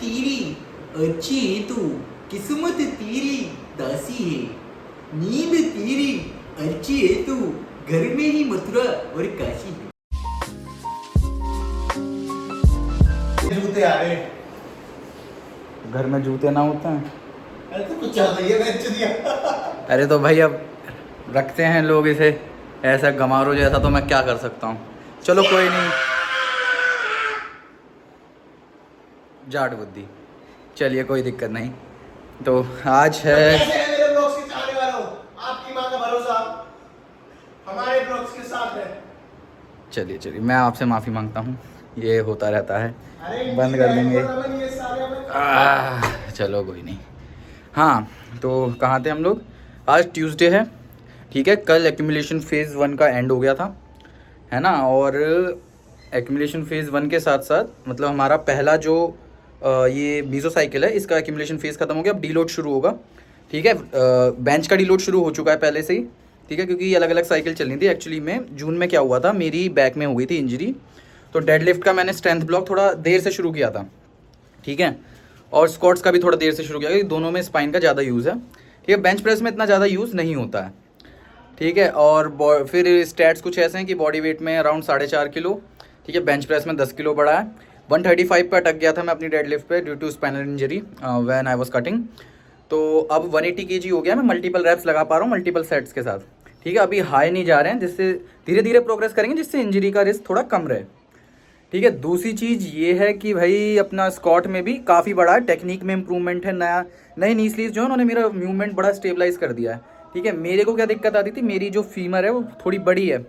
तेरी अच्छी है तू, किस्मत तेरी दासी है, नींद तेरी अच्छी है तू, घर में ही मथुरा और काशी है। जूते आ गए। घर में जूते ना होते हैं। अरे तो कुछ ज्यादा ही बेच दिया। अरे तो भाई अब रखते हैं लोग इसे ऐसा गमारो जैसा, तो मैं क्या कर सकता हूँ। चलो कोई नहीं, जाट बुद्धि। चलिए कोई दिक्कत नहीं। तो आज है कैसे है मेरे ब्लॉग्स के चाहने वालों, आपकी मां का भरोसा हमारे ब्लॉग्स के साथ है। चलिए चलिए, मैं आपसे माफ़ी मांगता हूँ, ये होता रहता है। अरे बंद कर देंगे। ये सारे हमें चलो कोई नहीं। हाँ तो कहाँ थे हम लोग। आज ट्यूसडे है, ठीक है। कल एक्यूमुलेशन फेज़ 1 का एंड हो गया था, है ना। और एक्यूमुलेशन फेज़ 1 के साथ साथ मतलब हमारा पहला जो ये मीज़ो साइकिल है, इसका एक्यूमुलेशन फेज़ खत्म हो गया। अब डीलोड शुरू होगा, ठीक है। बेंच का डीलोड शुरू हो चुका है पहले से ही, ठीक है, क्योंकि ये अलग अलग साइकिल चलनी थी। एक्चुअली में जून में क्या हुआ था, मेरी बैक में हो गई थी इंजरी, तो डेडलिफ्ट का मैंने स्ट्रेंथ ब्लॉक थोड़ा देर से शुरू किया था, ठीक है। और स्क्वाट्स का भी थोड़ा देर से शुरू किया, क्योंकि दोनों में स्पाइन का ज़्यादा यूज़ है, ठीक है। बेंच प्रेस में इतना ज़्यादा यूज़ नहीं होता है, ठीक है। और फिर स्टैट्स कुछ ऐसे हैं कि बॉडी वेट में अराउंड 4.5 किलो, ठीक है। बेंच प्रेस में 10 किलो बढ़ा है। 135 पे अटक गया था मैं अपनी डेडलिफ्ट पे due to spinal injury when I was cutting. तो अब 180 केजी हो गया। मैं मल्टीपल रैप्स लगा पा रहा हूँ मल्टीपल सेट्स के साथ, ठीक है। अभी हाई नहीं जा रहे हैं, जिससे धीरे धीरे प्रोग्रेस करेंगे, जिससे इंजरी का रिस्क थोड़ा कम रहे, ठीक है। दूसरी चीज़ ये है कि भाई अपना स्क्वाट में भी काफ़ी बड़ा है, टेक्निक में इंप्रूवमेंट है। नई नी स्लीव्स जो है उन्होंने मेरा मूवमेंट बड़ा स्टेबलाइज कर दिया है, ठीक है। मेरे को क्या दिक्कत आती थी, मेरी जो फीमर है वो थोड़ी बड़ी है,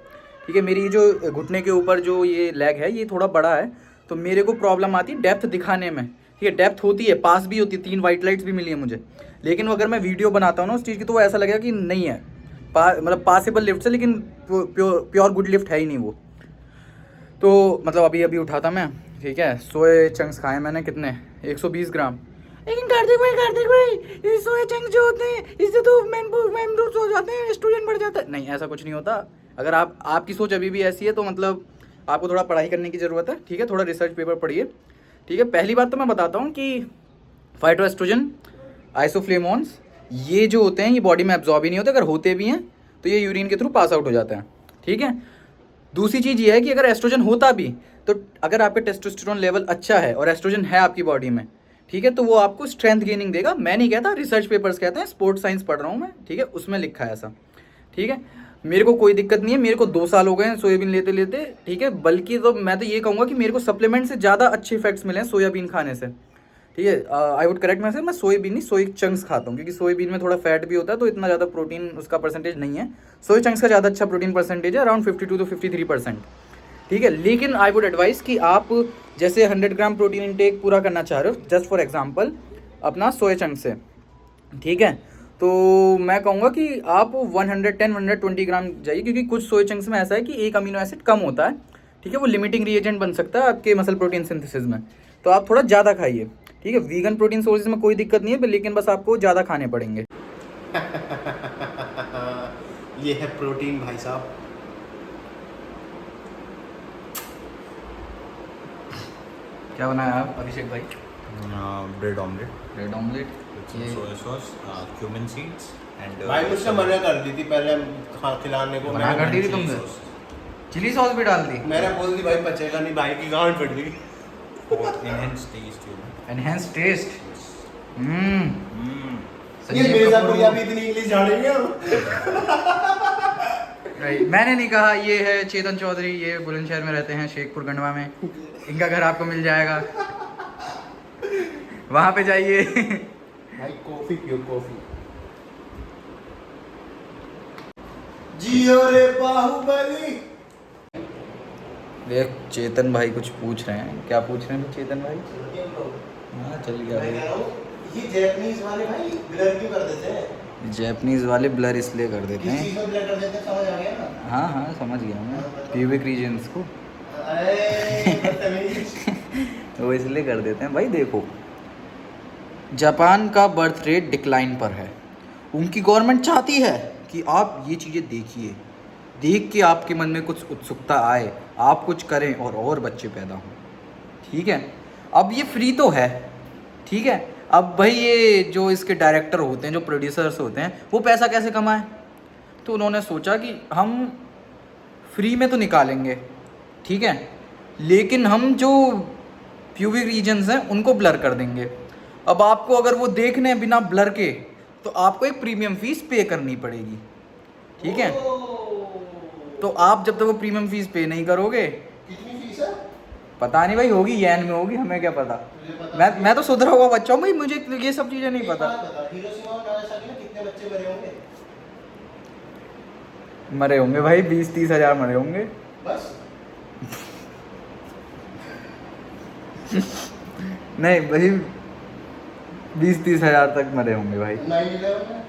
ठीक है। मेरी जो घुटने के ऊपर जो ये लेग है ये थोड़ा बड़ा है, तो मेरे को प्रॉब्लम आती है डेप्थ दिखाने में, ठीक है। डेप्थ होती है, पास भी होती है, 3 वाइट लाइट्स भी मिली है मुझे, लेकिन अगर मैं वीडियो बनाता हूँ ना उस चीज़ की, तो वो ऐसा लगेगा कि नहीं है मतलब पासिबल लिफ्ट है, लेकिन प्योर गुड लिफ्ट है ही नहीं वो। तो मतलब अभी उठा था मैं, ठीक है। सोए चंक्स खाए मैंने, कितने 120 ग्राम। लेकिन कार्तिक भाई ये सोए चंक्स जो होते हैं इससे तो मेंबर्स हो जाते हैं, स्टूडेंट बढ़ जाता है। नहीं, ऐसा कुछ नहीं होता। अगर आपकी सोच अभी भी ऐसी है तो मतलब आपको थोड़ा पढ़ाई करने की ज़रूरत है, ठीक है। थोड़ा रिसर्च पेपर पढ़िए, ठीक है। पहली बात तो मैं बताता हूँ कि फाइटोएस्ट्रोजन, आइसोफ्लेमोन्स, ये जो होते हैं ये बॉडी में एब्जॉर्ब ही नहीं होते। अगर होते भी हैं तो ये यूरिन के थ्रू पास आउट हो जाते हैं, ठीक है। दूसरी चीज़ ये है कि अगर एस्ट्रोजन होता भी, तो अगर आपके टेस्टोस्टेरोन लेवल अच्छा है और एस्ट्रोजन है आपकी बॉडी में, ठीक है, तो वो आपको स्ट्रेंथ गेनिंग देगा। मैं नहीं कहता, रिसर्च पेपर्स कहते हैं, स्पोर्ट्स साइंस पढ़ रहा हूँ मैं, ठीक है, उसमें लिखा है ऐसा, ठीक है। मेरे को कोई दिक्कत नहीं है, मेरे को 2 साल हो गए हैं सोयाबीन लेते लेते, ठीक है। बल्कि तो मैं तो ये कहूँगा कि मेरे को सप्लीमेंट से ज़्यादा अच्छे इफेक्ट्स मिले हैं सोयाबीन खाने से, ठीक है। आई वुड करेक्ट मैं सोयाबीन नहीं, सोया चंक्स खाता हूँ, क्योंकि सोयाबीन में थोड़ा फैट भी होता है, तो इतना ज़्यादा प्रोटीन उसका परसेंटेज नहीं है। सोया चंक्स का ज़्यादा अच्छा प्रोटीन परसेंटेज है, अराउंड 52 to 53%, ठीक है। लेकिन आई वुड एडवाइस कि आप जैसे 100 ग्राम प्रोटीन इंटेक पूरा करना चाह रहे हो, जस्ट फॉर एग्जांपल अपना सोया चंक से, ठीक है, तो मैं कहूँगा कि आप 110-120 ग्राम जाइए, क्योंकि कुछ सोया चंक्स में ऐसा है कि एक अमीनो एसिड कम होता है, ठीक है। वो लिमिटिंग रिएजेंट बन सकता है आपके मसल प्रोटीन सिंथेसिस में, तो आप थोड़ा ज़्यादा खाइए, ठीक है। वीगन प्रोटीन सोर्सेज में कोई दिक्कत नहीं है, लेकिन बस आपको ज़्यादा खाने पड़ेंगे। ये है प्रोटीन भाई साहब। क्या बनाया आप अभिषेक भाई? Bread omelette, bread omelette, soya sauce, cumin seeds and भाई मुझसे मना कर दी थी पहले खिलाने को। मना कर दी थी तुमने? चिली सॉस भी डाल दी? मैंने बोल दी भाई पचेगा नहीं, भाई की गांड फट गई। Enhance test, enhance test. ये मेरे साथ कोई अभी इतनी इंग्लिश जानेंगे हम। मैंने नहीं कहा, ये है चेतन चौधरी, ये बुलंदशहर में रहते हैं, शेखपुर गंडवा में। इनका घर आपको मिल जाएगा, वहाँ पे जाइए। भाई कॉफी पियो, कॉफी। जियो रे बाहुबली। देख चेतन भाई कुछ पूछ रहे हैं, क्या पूछ रहे हैं चेतन भाई? हाँ चल गया भाई। ये जैपनीज वाले भाई ब्लर क्यों कर देते हैं? जैपनीज वाले ब्लर इसलिए कर देते किस हैं। चीज़ में ब्लर कर देते हैं, समझ आ गया ना? हाँ हाँ समझ गया मैं, प्यूबिक रीजन्स को वो इसलिए कर देते हैं भाई। देखो जापान का बर्थ रेट डिक्लाइन पर है, उनकी गवर्नमेंट चाहती है कि आप ये चीज़ें देखिए, देख के आपके मन में कुछ उत्सुकता आए, आप कुछ करें और बच्चे पैदा हों, ठीक है। अब ये फ्री तो है, ठीक है। अब भाई ये जो इसके डायरेक्टर होते हैं, जो प्रोड्यूसर्स होते हैं, वो पैसा कैसे कमाएं? तो उन्होंने सोचा कि हम फ्री में तो निकालेंगे, ठीक है, लेकिन हम जो प्यूबिक रीजन्स हैं उनको ब्लर कर देंगे। अब आपको अगर वो देखने हैं बिना ब्लर के, तो आपको एक प्रीमियम फीस पे करनी पड़ेगी, ठीक है। तो आप जब तक वो प्रीमियम फीस पे नहीं करोगे, कितनी फीस है? पता नहीं भाई, होगी येन में होगी, हमें क्या पता। मैं तो सुधरा हुआ बच्चा हूँ भाई, मुझे ये सब चीज़ें नहीं पता। हिरोशिमा और नागासाकी में कितने बच्चे मरे होंगे? मरे होंगे भाई 20-30 हज़ार मरे होंगे बस। नहीं भाई 20-30 हज़ार तक मरे होंगे भाई। 9/11 में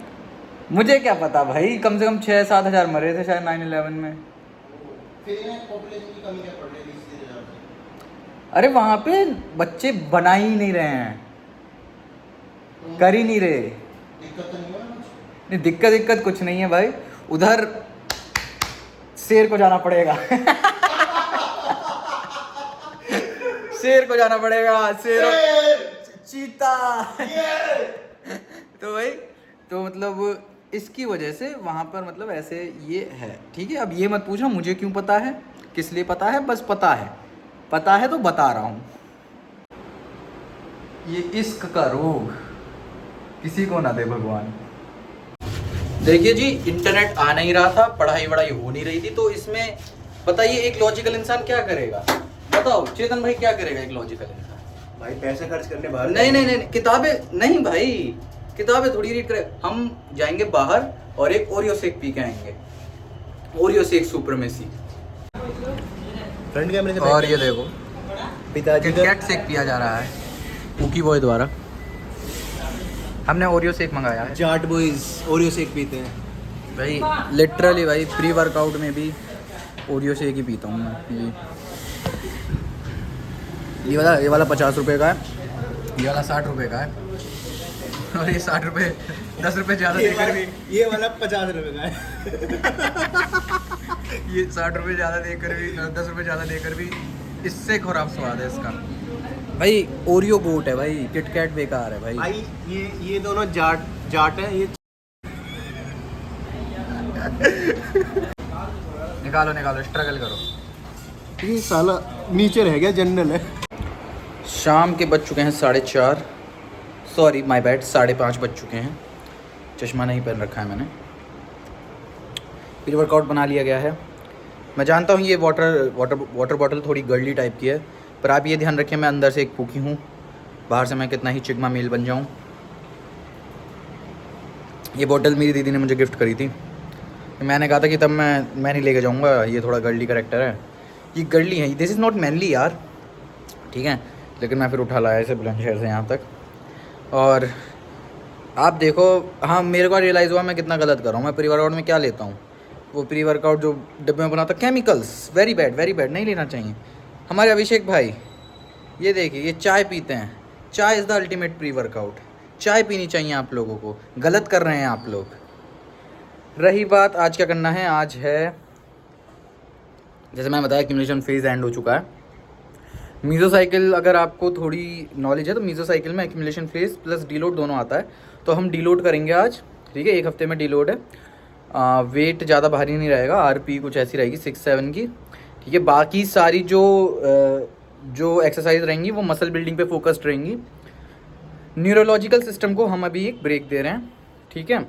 मुझे क्या पता भाई, कम से कम 6-7 हज़ार मरे थे शायद 9/11 में। फिर इन्हें पॉपुलेशन की कमी क्या पड़ रही है 20-30 हज़ार से? अरे वहाँ पे बच्चे बना ही नहीं रहे हैं, कर ही नहीं रहे। दिक्कत तो नहीं है ना कुछ? नहीं, दिक्कत कुछ नहीं है भाई, उधर शेर को जाना पड़ेगा। शेर को जाना पड़ेगा, शेर चीता। तो भाई, तो मतलब इसकी वजह से वहाँ पर मतलब ऐसे ये है, ठीक है। अब ये मत पूछना मुझे क्यों पता है, किस लिए पता है, बस पता है तो बता रहा हूँ। ये इश्क का रोग किसी को ना दे भगवान। देखिए जी, इंटरनेट आ नहीं रहा था, पढ़ाई वढ़ाई हो नहीं रही थी, तो इसमें बताइए एक लॉजिकल इंसान क्या करेगा? बताओ चेतन भाई, क्या करेगा एक लॉजिकल इंसान? भाई पैसे खर्च करने बाहर नहीं, किताबें नहीं भाई, किताबें थोड़ी रीड करें। हम जाएंगे बाहर और एक ओरियो शेक पी के आएंगे, ओरियो शेक सुप्रीमेसी। फ्रंट कैमरे से और ये देखो पिताजी का किटकैट शेक पिया जा रहा है कुकी बॉय द्वारा। हमने ओरियो शेक मंगाया है जाट बॉयज ओरियो शेक पीते हैं भाई, लिटरली भाई, प्री वर्कआउट में भी ओरियो शेक ही पीता हूँ मैं। ये वाला 50 रुपये का है, ये वाला 60 रुपये का है, और ये 60 रुपये 10 रुपये ज़्यादा देकर भी, ये वाला 50 रुपए का है। ये 60 रुपये ज़्यादा देकर भी, 10 रुपये ज़्यादा देकर भी इससे खराब स्वाद है इसका भाई। ओरियो गोट है भाई, किटकैट बेकार है भाई। भाई ये दोनों जाट है ये। निकालो, स्ट्रगल करो। ये साला नीचे रह गया, जनरल है। शाम के बज चुके हैं 4:30, सॉरी माय बैड, 5:30 बज चुके हैं। चश्मा नहीं पहन रखा है मैंने। प्री वर्कआउट बना लिया गया है। मैं जानता हूँ ये वाटर बॉटल थोड़ी गर्ली टाइप की है, पर आप ये ध्यान रखें मैं अंदर से एक फूकी हूँ, बाहर से मैं कितना ही चिकमा मेल बन जाऊँ। ये बॉटल मेरी दीदी ने मुझे गिफ्ट करी थी, मैंने कहा था कि तब मैं नहीं लेके जाऊँगा, ये थोड़ा गर्ली करेक्टर है, ये गर्ली है, दिस इज़ नॉट मैनली यार, ठीक है। लेकिन मैं फिर उठा लाया इसे बुलंदशहर से यहाँ तक। और आप देखो, हाँ मेरे को रियलाइज़ हुआ मैं कितना गलत कर रहा हूँ। मैं प्री वर्कआउट में क्या लेता हूँ, वो प्री वर्कआउट जो डब्बे में बनाता, केमिकल्स, वेरी बैड, नहीं लेना चाहिए। हमारे अभिषेक भाई ये देखिए, ये चाय पीते हैं, चाय is the ultimate pre workout, चाय पीनी चाहिए आप लोगों को, गलत कर रहे हैं आप लोग। रही बात आज क्या करना है, आज है जैसे मैं बताया एक्यूमुलेशन फेज़ एंड हो चुका है। मीज़ोसाइकिल अगर आपको थोड़ी नॉलेज है तो मीज़ोसाइकिल में एक्यूमुलेशन फेज़ प्लस डीलोड दोनों आता है, तो हम डीलोड करेंगे आज, ठीक है। 1 हफ्ते में डीलोड है। वेट ज़्यादा भारी नहीं रहेगा, आरपी कुछ ऐसी रहेगी 6-7 की, ठीक है। बाकी सारी जो एक्सरसाइज रहेंगी वो मसल बिल्डिंग पे फोकस्ड रहेंगी। न्यूरोलॉजिकल सिस्टम को हम अभी एक ब्रेक दे रहे हैं, ठीक है।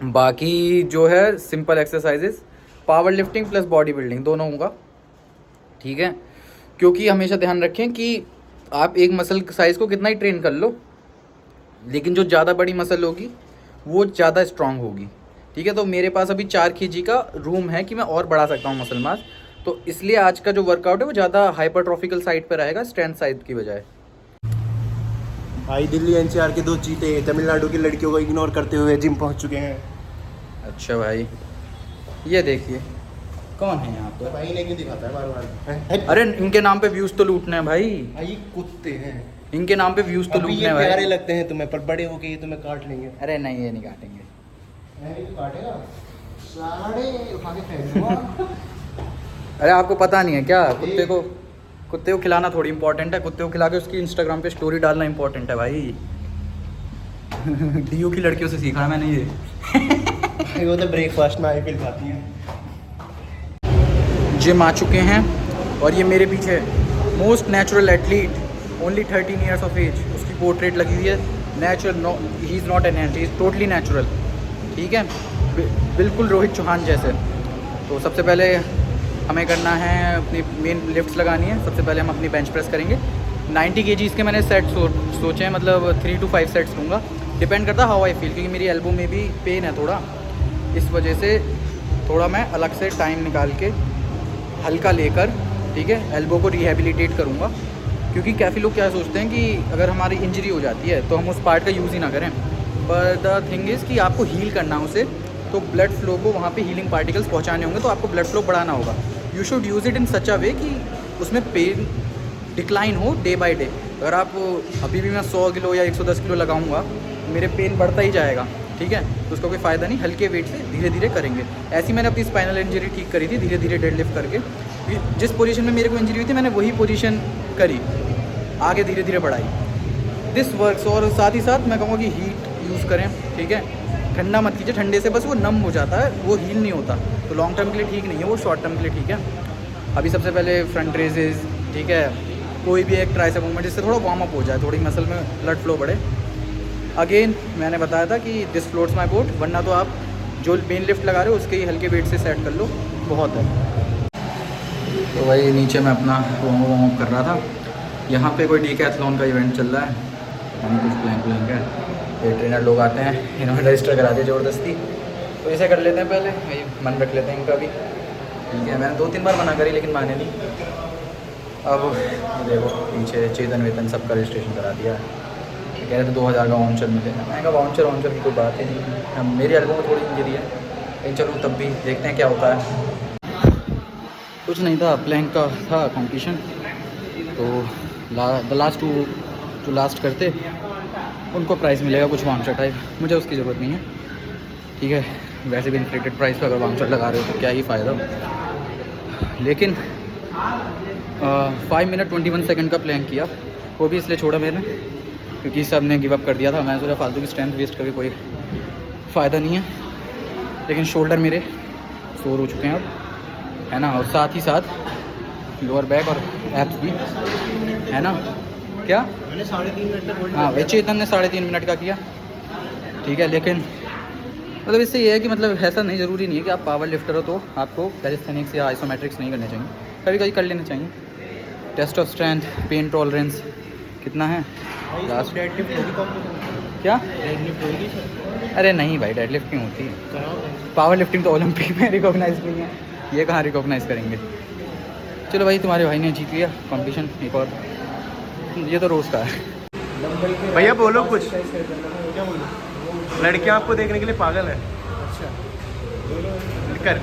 बाकी जो है simple exercises, power lifting plus body building दोनों होगा, ठीक है। क्योंकि हमेशा ध्यान रखें कि आप एक मसल साइज़ को कितना ही ट्रेन कर लो, लेकिन जो ज़्यादा बड़ी मसल होगी वो ज़्यादा स्ट्रांग होगी, ठीक है। तो मेरे पास अभी 4 kg का रूम है कि मैं और बढ़ा सकता हूँ मसल मास, तो इसलिए आज का जो वर्कआउट है वो ज़्यादा हाइपरट्रॉफिकल साइड पर रहेगा स्ट्रेंथ साइड की बजाय। भाई दिल्ली एनसीआर के 2 चीते तमिलनाडु की लड़कियों को इग्नोर करते हुए जिम पहुंच चुके हैं। अच्छा भाई, ये देखिए कौन है यहाँ पर भाई ने क्यों दिखाता है बार-बार? अरे इनके नाम पे व्यूज़ तो लूटने हैं भाई, भाई कुत्ते हैं, इनके नाम पे व्यूज़ तो अभी लूटने ये हैं प्यारे भाई। लगते हैं तुम्हें, पर बड़े होके ये तुम्हें काट लेंगे। अरे नहीं, ये नहीं काटेंगे। काटेगा साढ़े उठा के फेंक दूंगा। अरे आपको पता नहीं है क्या कुत्ते को? कुत्ते को खिलाना थोड़ी इंपॉर्टेंट है, कुत्ते को खिला के उसकी इंस्टाग्राम पे स्टोरी डालना इंपॉर्टेंट है भाई। डीयू की लड़कियों से सीखा है मैंने ये। भाई वो तो ब्रेकफास्ट में आईपीएल खाती है। जिम आ चुके हैं और ये मेरे पीछे most natural athlete, only 13 years of age, उसकी पोर्ट्रेट लगी हुई है। Natural, no he is not enhanced, he is totally natural. ठीक है, बिल्कुल रोहित चौहान जैसे। तो सबसे पहले हमें करना है, अपनी मेन लिफ्ट्स लगानी है। सबसे पहले हम अपनी बेंच प्रेस करेंगे। 90 kgs के मैंने सेट सोचे हैं, मतलब 3 to 5 सेट्स लूँगा, डिपेंड करता है हाउ आई फील, क्योंकि मेरी एल्बो में भी पेन है थोड़ा, इस वजह से थोड़ा मैं अलग से टाइम निकाल के हल्का लेकर, ठीक है, एल्बो को रिहेबिलिटेट करूँगा। क्योंकि काफ़ी लोग क्या सोचते हैं कि अगर हमारी इंजरी हो जाती है तो हम उस पार्ट का यूज़ ही ना करें, पर द थिंग इज़ कि आपको हील करना उसे, तो ब्लड फ्लो को वहाँ पे हीलिंग पार्टिकल्स पहुँचाने होंगे, तो आपको ब्लड फ्लो बढ़ाना होगा। You should use it in such a way कि उसमें पेन डिक्लाइन हो डे बाय डे। अगर आप अभी भी मैं 100 किलो या 110 किलो लगाऊंगा, मेरे पेन बढ़ता ही जाएगा, ठीक है, तो उसका कोई फ़ायदा नहीं। हल्के वेट से धीरे धीरे करेंगे। ऐसी मैंने अपनी स्पाइनल इंजरी ठीक करी थी, धीरे धीरे डेडलिफ्ट करके। जिस पोजीशन में मेरे को इंजरी हुई थी मैंने वही पोजीशन करी, आगे धीरे धीरे बढ़ाई। This works. और साथ ही साथ मैं कहूँगा कि हीट यूज़ करें, ठीक है, ठंडा मत कीजिए, ठंडे से बस वो नम हो जाता है, वो हील नहीं होता, तो लॉन्ग टर्म के लिए ठीक नहीं है, वो शॉर्ट टर्म के लिए ठीक है। अभी सबसे पहले फ्रंट रेजेस, ठीक है, कोई भी एक ट्राइसेप मूवमेंट जिससे थोड़ा वार्म अप हो जाए, थोड़ी मसल में ब्लड फ्लो बढ़े। अगेन मैंने बताया था कि दिस फ्लोट्स माई बोट, वरना तो आप जो मेन लिफ्ट लगा रहे हो उसके ही हल्के वेट से सेट कर लो, बहुत है। तो भाई नीचे मैं अपना वार्म अप कर रहा था। यहाँ पे कोई डीकैथलॉन का इवेंट चल रहा है, हम कुछ प्लान है, ये ट्रेनर लोग आते हैं, इन्होंने रजिस्टर करा दिया ज़बरदस्ती, तो इसे कर लेते हैं पहले, भाई मन रख लेते हैं इनका भी, ठीक है। मैंने 2-3 बार मना करी लेकिन माने नहीं। अब देखो पीछे चेतन वेतन सबका रजिस्ट्रेशन करा दिया है, कह रहे थे 2000 का वाउचर मिलेगा। मैंने कहा वाउचर की कोई बात ही नहीं, हम मेरी एल्बम में थोड़ी इंजरी है, लेकिन चलो तब भी देखते हैं क्या होता है। कुछ नहीं था, प्लैंक का था कॉम्पिटिशन, तो द लास्ट टू जो लास्ट करते उनको प्राइज़ मिलेगा कुछ वाउचर टाइप, मुझे उसकी ज़रूरत नहीं है, ठीक है। वैसे भी इन्फ्लेटेड प्राइस पर अगर वाउचर लगा रहे हो तो क्या ही फ़ायदा। लेकिन 5 मिनट 21 सेकंड का प्लैंक किया, वो भी इसलिए छोड़ा मैंने क्योंकि सब ने गिव अप कर दिया था। मैं सोचा फालतू की स्ट्रेंथ वेस्ट करके कोई फ़ायदा नहीं है। लेकिन शोल्डर मेरे सोर हो चुके हैं अब, है ना, और साथ ही साथ लोअर बैक और एब्स भी, है ना। क्या मैंने 3.5 मिनट तक, हाँ, चेतन ने 3.5 मिनट का किया, ठीक है। लेकिन मतलब इससे ये है कि मतलब ऐसा नहीं, ज़रूरी नहीं है कि आप पावर लिफ्टर हो तो आपको कैलिस्थेनिक्स या आइसोमेट्रिक्स नहीं करने चाहिए, कभी कभी कर लेना चाहिए। Test of strength, pain tolerance कितना है लास्ट? क्या? अरे नहीं भाई, डेडलिफ्ट क्यों होती है, पावर लिफ्टिंग तो ओलंपिक में रिकॉग्नाइज नहीं है, ये कहाँ रिकॉग्नाइज करेंगे। चलो भाई, तुम्हारे भाई ने जीत लिया कंपटीशन एक और, ये तो रोज़ का है। भैया बोलो कुछ। लड़कियां आपको देखने के लिए पागल है। अच्छा, कर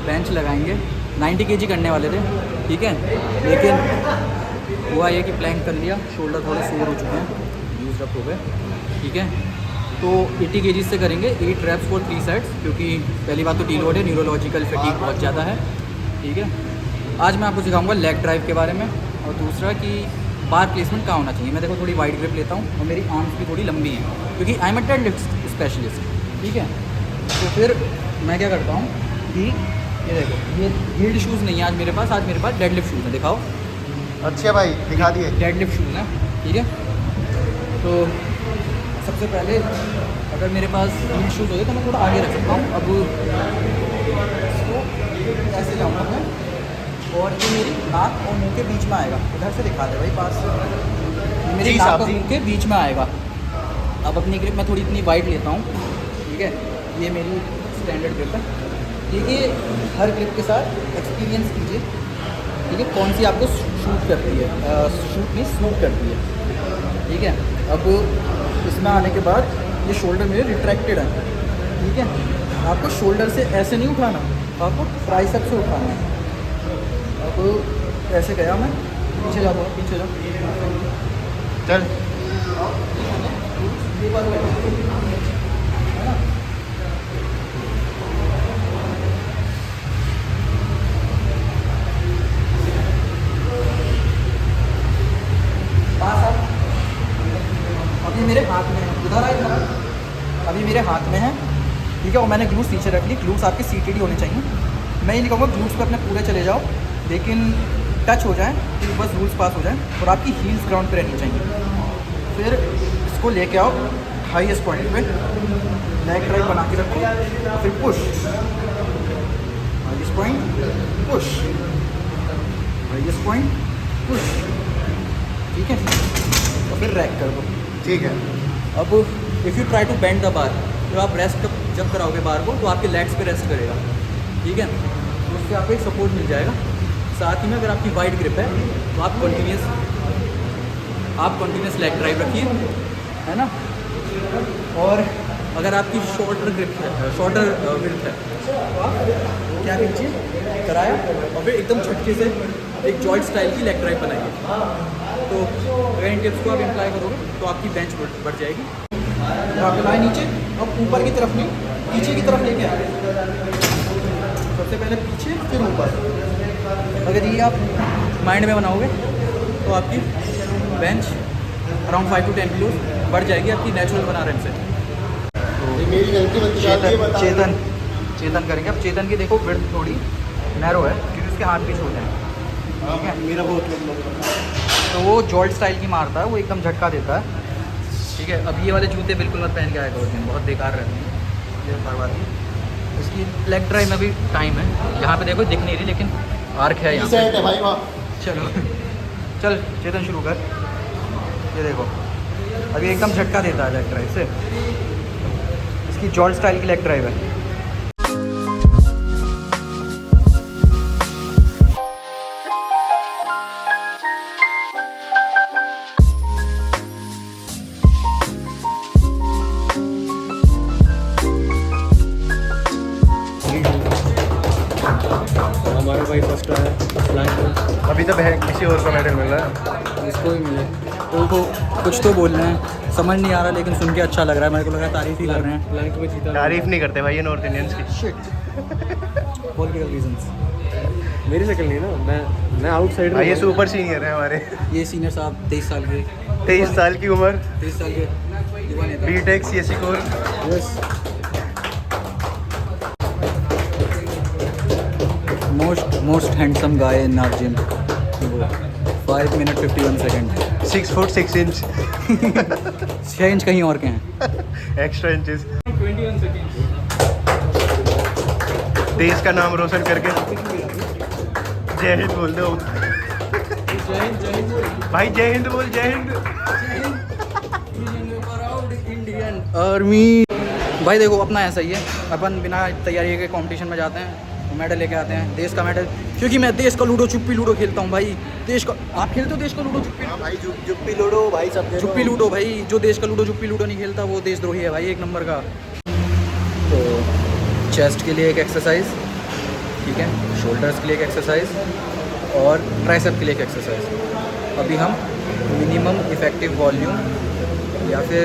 बेंच लगाएंगे, 90 kg करने वाले थे, ठीक है, लेकिन हुआ ये कि प्लैंक कर लिया, शोल्डर थोड़े सोर हो चुके हैं, यूज अप हो गए, ठीक है। तो 80 kg से करेंगे 8 reps फॉर 3 सेट्स, क्योंकि पहली बात तो डीलोड है, न्यूरोलॉजिकल फटीग बहुत ज़्यादा है, ठीक है। आज मैं आपको सिखाऊंगा लेग ड्राइव के बारे में, और दूसरा कि बार प्लेसमेंट कहाँ होना चाहिए। मैं देखो थोड़ी वाइड ग्रिप लेता हूँ और मेरी आर्म्स भी थोड़ी लंबी हैं, क्योंकि I am a deadlift specialist, ठीक है। तो फिर मैं क्या करता हूँ कि ये देखो, ये हील्ड शूज़ नहीं है आज मेरे पास, आज मेरे पास डेडलिफ्ट शूज़ है, दिखाओ। अच्छा भाई, दिखा दिए। डेडलिफ्ट शूज़ हैं, ठीक है। तो सबसे पहले अगर मेरे पास हील शूज़ होते तो मैं थोड़ा आगे रख सकता हूँ। अब इसको ऐसे लाऊंगा मैं, और ये मेरी नाक और मुंह के बीच में आएगा। उधर से दिखा दे भाई पास से, ये मेरी नाक और मुंह के बीच में आएगा। अब अपनी ग्रिप मैं थोड़ी इतनी वाइड लेता हूँ, ठीक है, ये मेरी स्टैंडर्ड ग्रिप है। देखिए हर ग्रिप के साथ एक्सपीरियंस कीजिए, ठीक है, कौन सी आपको शूट करती है, शूट नहीं सूट करती है, ठीक है। अब इसमें आने के बाद ये शोल्डर मेरे रिट्रैक्टेड है, ठीक है। आपको शोल्डर से ऐसे नहीं उठाना, आपको ट्राइसेप से उठाना है। अब ऐसे गया मैं, पीछे जाता हूँ, पीछे जाओ, चल। है ना। उधर आए इधर। अभी मेरे हाथ में है, ठीक है, और मैंने ग्लूस नीचे रख ली। ग्लूस आपके CTD होने चाहिए। मैं ये नहीं कहूँगा ग्लूस पे अपने पूरे चले जाओ, लेकिन टच हो जाए तो बस रूल्स पास हो जाए और आपकी हील्स ग्राउंड पे रहनी चाहिए। फिर इसको लेके आओ हाईएस्ट पॉइंट पे, लेग ड्राइव बना के रखो, फिर push, highest point push, highest point push, ठीक है, और फिर रैक कर दो। ठीक है। अब if you try to bend the bar, तो आप रेस्ट जब कराओगे बार को तो आपके लेग्स पे रेस्ट करेगा, ठीक है, तो उससे आपको एक सपोर्ट मिल जाएगा। साथ ही में अगर आपकी वाइड ग्रिप है तो आप कंटिन्यूस लेग ड्राइव रखिए, है ना। और अगर आपकी शॉर्टर ग्रिप है, शॉर्टर विड्थ है, तो आप क्या कीजिए, कराया और फिर एकदम झटके से एक जॉइंट स्टाइल की लेग ड्राइव बनाइए। तो अगर इन टिप्स को आप अप्लाई करोगे तो आपकी बेंच बढ़ जाएगी। तो आप लाए नीचे, अब ऊपर की तरफ नहीं, पीछे की तरफ लेके आए। सबसे पहले पीछे फिर ऊपर। अगर ये आप माइंड में बनाओगे तो आपकी बेंच अराउंड 5 to 10 किलोज बढ़ जाएगी आपकी नेचुरल बना रहे से। ये मेरी गलती बता चेतन करेंगे। अब चेतन की देखो विड्थ थोड़ी नैरो है क्योंकि उसके हाथ भी छोटे हैं, ठीक है। मेरा बहुत लंबा। तो वो जॉल्ट स्टाइल की मारता है, वो एकदम झटका देता है, ठीक है। अब ये वाले जूते बिल्कुल मत पहन के आएगा, उस दिन बहुत बेकार रहते हैं, ये बर्बादी। इसकी लेग ड्राइव में भी टाइम है, यहाँ पे देखो दिख नहीं रही लेकिन आर्क है यहाँ पे। भाई वाह। चलो चल चेतन शुरू कर। ये देखो अभी एकदम झटका देता है लेग ड्राइव से, इसकी जॉल्ट स्टाइल की लेग ड्राइव है। हमारा भाई फर्स्ट आया फ्लैंक में। अभी तो किसी और को मेडल मिल रहा है। इसको ही मिले तो कुछ तो बोल रहे हैं, समझ नहीं आ रहा, लेकिन सुन के अच्छा लग रहा है। मेरे को लगा तारीफ ही कर रहे हैं। फ्लैंक में जीता। तारीफ नहीं करते भाई ये नॉर्थ इंडियंस की। Political reasons. मेरी शक्ल नहीं है ना, मैं आउटसाइडर। भाई ये सुपर सीनियर है हमारे। ये सीनियर साहब 23 साल के, 23 साल की उम्र, 23 साल के युवा नेता। बीटेक CSE कोर्स। Yes. Most handsome guy in our gym. 5 minute 51 second. 6 foot 6 inch 6 inch कहीं और के हैं। Extra inches. 21 सेकेंड। देश का नाम रोशन करके जय हिंद बोल दो। जय हिंद भाई जय हिंद बोल, जय हिंद। Indian army. भाई देखो अपना ऐसा ही है, अपन बिना तैयारी के कंपटीशन में जाते हैं, मेडल लेके आते हैं, देश का मेडल। क्योंकि मैं देश का लूडो चुप्पी लूडो खेलता हूँ भाई। देश का आप खेलते हो देश का लूडो चुप्पी? भाई जुप्पी लूडो भाई सब चुप्पी लूडो भाई, जो देश का लूडो चुप्पी लूडो नहीं खेलता वो देशद्रोही है भाई, एक नंबर का। तो चेस्ट के लिए एक एक्सरसाइज, ठीक है, शोल्डर्स के लिए एक एक्सरसाइज और ट्राइसेप के लिए एक एक्सरसाइज। अभी हम मिनिमम इफेक्टिव वॉल्यूम या फिर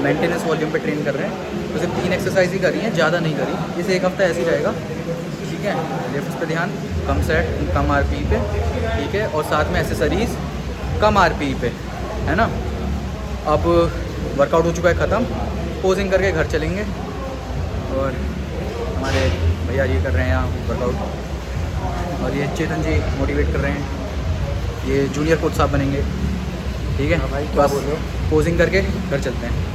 मेंटेनेंस वॉल्यूम पे ट्रेन कर रहे हैं। तो सिर्फ 3 एक्सरसाइज ही करी हैं, ज़्यादा नहीं करी। इसे एक हफ्ता ऐसे ही रहेगा, ठीक है। लिफ्ट्स पे ध्यान, कम सेट कम RPE पे, ठीक है, और साथ में एक्सेसरीज कम RPE पे, है ना। अब वर्कआउट हो चुका है ख़त्म, पोजिंग करके घर चलेंगे। और हमारे भैया ये कर रहे हैं यहाँ वर्कआउट, और ये चेतन जी मोटिवेट कर रहे हैं, ये जूनियर कोच साहब बनेंगे, ठीक है। बस पोजिंग करके घर चलते हैं।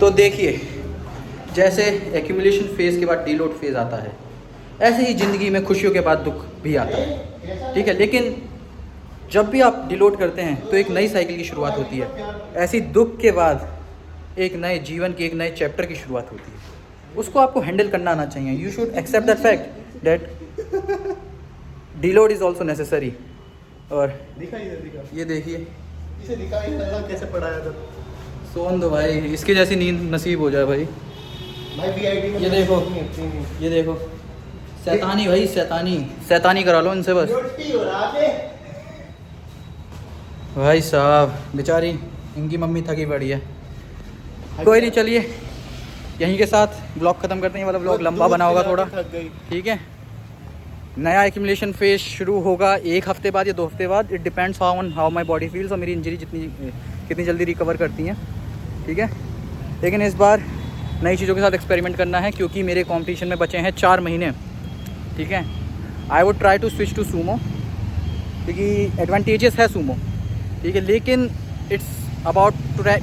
तो देखिए, जैसे एक्यूमुलेशन फेज़ के बाद डीलोड फेज़ आता है, ऐसे ही ज़िंदगी में खुशियों के बाद दुख भी आता है, ठीक है। लेकिन जब भी आप डीलोड करते हैं तो एक नई साइकिल की शुरुआत होती है। ऐसी दुख के बाद एक नए जीवन के एक नए चैप्टर की शुरुआत होती है, उसको आपको हैंडल करना आना चाहिए. You should accept that fact that deload is also necessary. और दिखा इधर, दिखा ये देखिए इसे, दिखा ये कैसे पढ़ाया था सोन दो भाई, इसके जैसी नींद नसीब हो जाए भाई. भाई वीआईपी में. ये देखो, ये देखो शैतानी भाई, शैतानी करा लो इनसे बस. रोटी हो रहा है. भाई साहब बेचारी इनकी मम्मी थकी पड़ी है. कोई नहीं, चलिए यहीं के साथ ब्लॉग ख़त्म करते हैं. ये वाला ब्लॉग लंबा बना होगा थोड़ा, ठीक है. नया एक्यूमुलेशन फेज शुरू होगा 1 हफ्ते बाद या 2 हफ्ते बाद. It depends how my body feels और मेरी इंजरी कितनी जल्दी रिकवर करती हैं, ठीक है. लेकिन इस बार नई चीज़ों के साथ एक्सपेरिमेंट करना है क्योंकि मेरे कॉम्पिटिशन में बचे हैं 4 महीने, ठीक है. I would try to switch to sumo क्योंकि एडवांटेजेस है सूमो, ठीक है. लेकिन इट्स अबाउट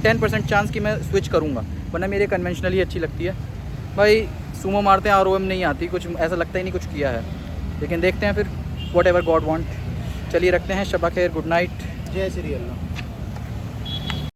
10% चांस कि मैं स्विच करूँगा, वरना मेरे कन्वेंशनल ही अच्छी लगती है भाई. सूमो मारते हैं ROM नहीं आती, कुछ ऐसा लगता ही नहीं कुछ किया है. लेकिन देखते हैं फिर, वॉट एवर गॉड वांट. चलिए रखते हैं. शबा खैर, गुड नाइट. जय श्री अल्लाह.